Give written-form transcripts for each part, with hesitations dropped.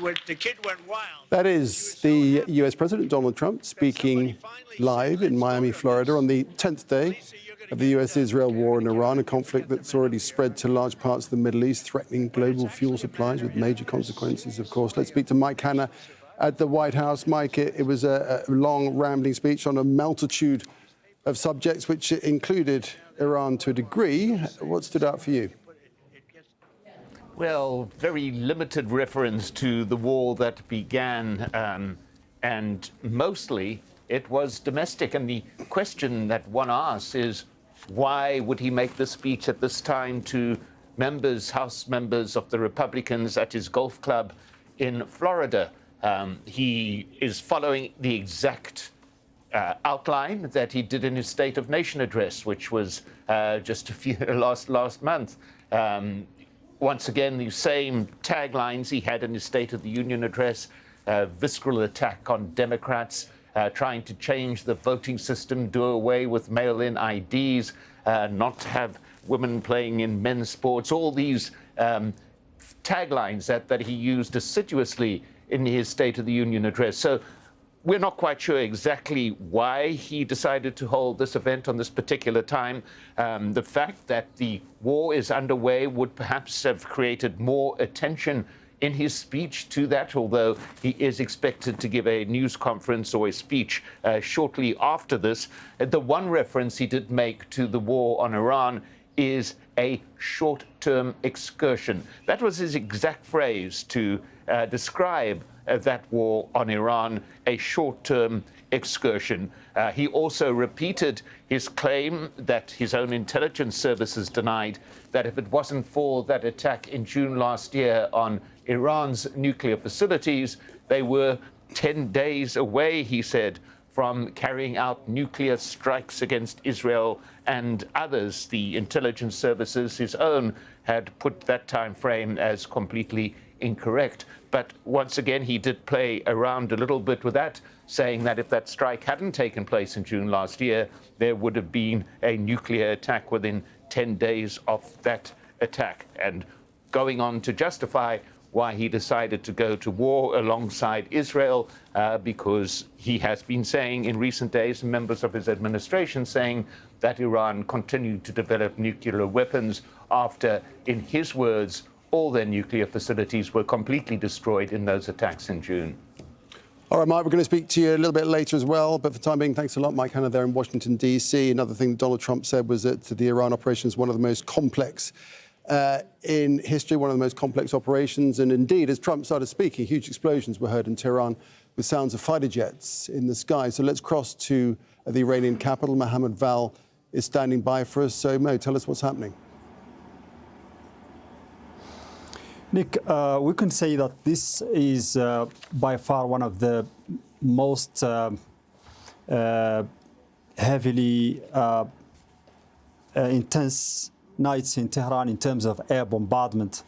The kid went wild. That is the US President Donald Trump speaking live in Miami, Florida on the 10th day of the US-Israel war in Iran, a conflict that's already spread to large parts of the Middle East, threatening global fuel supplies with major consequences, of course. Let's speak to Mike Hanna at the White House. Mike, it was a long, rambling speech on a multitude of subjects, which included Iran to a degree. What stood out for you? Well, very limited reference to the war that began, and mostly it was domestic. And the question that one asks is, why would he make this speech at this time to House members of the Republicans at his golf club in Florida? He is following the exact outline that he did in his State of Nation address, which was just last month. Once again, the same taglines he had in his State of the Union address: visceral attack on Democrats, trying to change the voting system, do away with mail-in IDs, not have women playing in men's sports. All these taglines that he used assiduously in his State of the Union address. So we're not quite sure exactly why he decided to hold this event on this particular time. The fact that the war is underway would perhaps have created more attention in his speech to that, although he is expected to give a news conference or a speech shortly after this. The one reference he did make to the war on Iran is a short-term excursion. That was his exact phrase to describe that war on Iran, a short-term excursion. He also repeated his claim that his own intelligence services denied that if it wasn't for that attack in June last year on Iran's nuclear facilities, they were 10 days away, he said, from carrying out nuclear strikes against Israel and others. The intelligence services, his own, had put that time frame as completely incorrect. But once again, he did play around a little bit with that, saying that if that strike hadn't taken place in June last year, there would have been a nuclear attack within 10 days of that attack, and going on to justify why he decided to go to war alongside Israel, because he has been saying in recent days, members of his administration saying that Iran continued to develop nuclear weapons after, in his words, all their nuclear facilities were completely destroyed in those attacks in June. All right, Mike, we're going to speak to you a little bit later as well, but for the time being, thanks a lot, Mike Hanna there in Washington, D.C. Another thing Donald Trump said was that the Iran operation is one of the most complex in history, one of the most complex operations. And indeed, as Trump started speaking, huge explosions were heard in Tehran with sounds of fighter jets in the sky. So let's cross to the Iranian capital. Mohammed Val is standing by for us. So, Mo, tell us what's happening. Nick, we can say that this is by far one of the most heavily intense nights in Tehran in terms of air bombardment.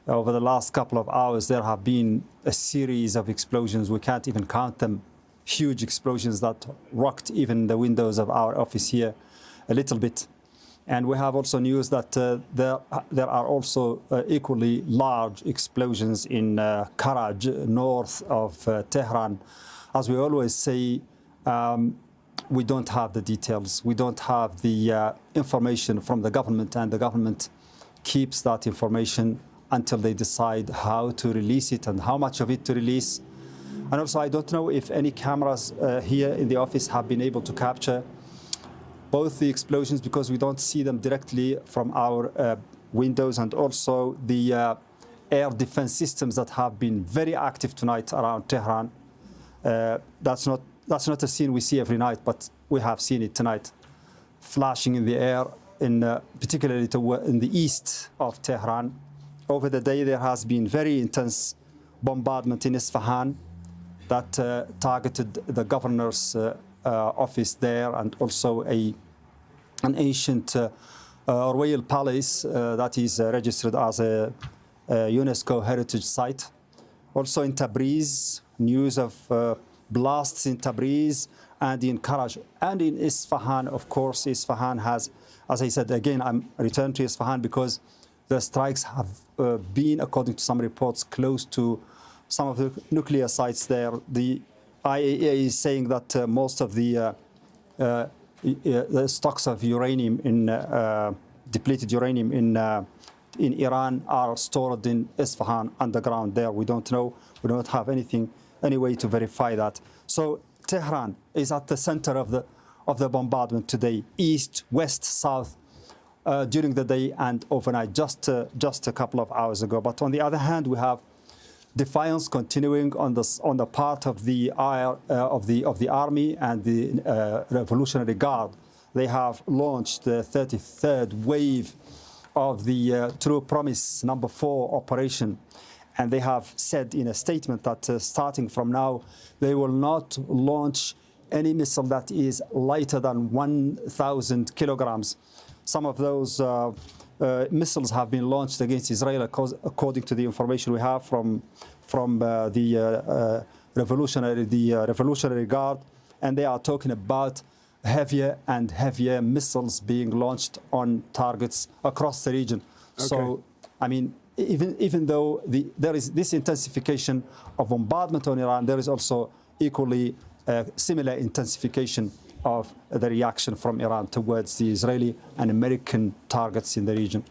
Over the last couple of hours, there have been a series of explosions. We can't even count them. Huge explosions that rocked even the windows of our office here a little bit. And we have also news that there are also equally large explosions in Karaj, north of Tehran. As we always say, we don't have the details. We don't have the information from the government, and the government keeps that information until they decide how to release it and how much of it to release. And also, I don't know if any cameras here in the office have been able to capture both the explosions, because we don't see them directly from our windows, and also the air defense systems that have been very active tonight around Tehran. That's not a scene we see every night, but we have seen it tonight, flashing in the air, particularly in the east of Tehran. Over the day, there has been very intense bombardment in Isfahan that targeted the governor's office there, and also an ancient royal palace that is registered as a UNESCO heritage site. Also in Tabriz, news of blasts in Tabriz and in Karaj and in Isfahan. Of course, Isfahan has, as I said, again, I'm returning to Isfahan because the strikes have been, according to some reports, close to some of the nuclear sites there. The IAEA is saying that most of the stocks of uranium depleted uranium in Iran are stored in Isfahan underground there. We don't know. We don't have any way to verify that. So Tehran is at the center of the bombardment today, east, west, south, during the day and overnight, just a couple of hours ago. But on the other hand, we have defiance continuing on the part of the army and the Revolutionary Guard. They have launched the 33rd wave of the True Promise number 4 operation, and they have said in a statement that starting from now, they will not launch any missile that is lighter than 1,000 kilograms. Some of those missiles have been launched against Israel, according to the information we have from the Revolutionary Guard, and they are talking about heavier and heavier missiles being launched on targets across the region. Okay. So, I mean, even though there is this intensification of bombardment on Iran, there is also equally similar intensification of the reaction from Iran towards the Israeli and American targets in the region.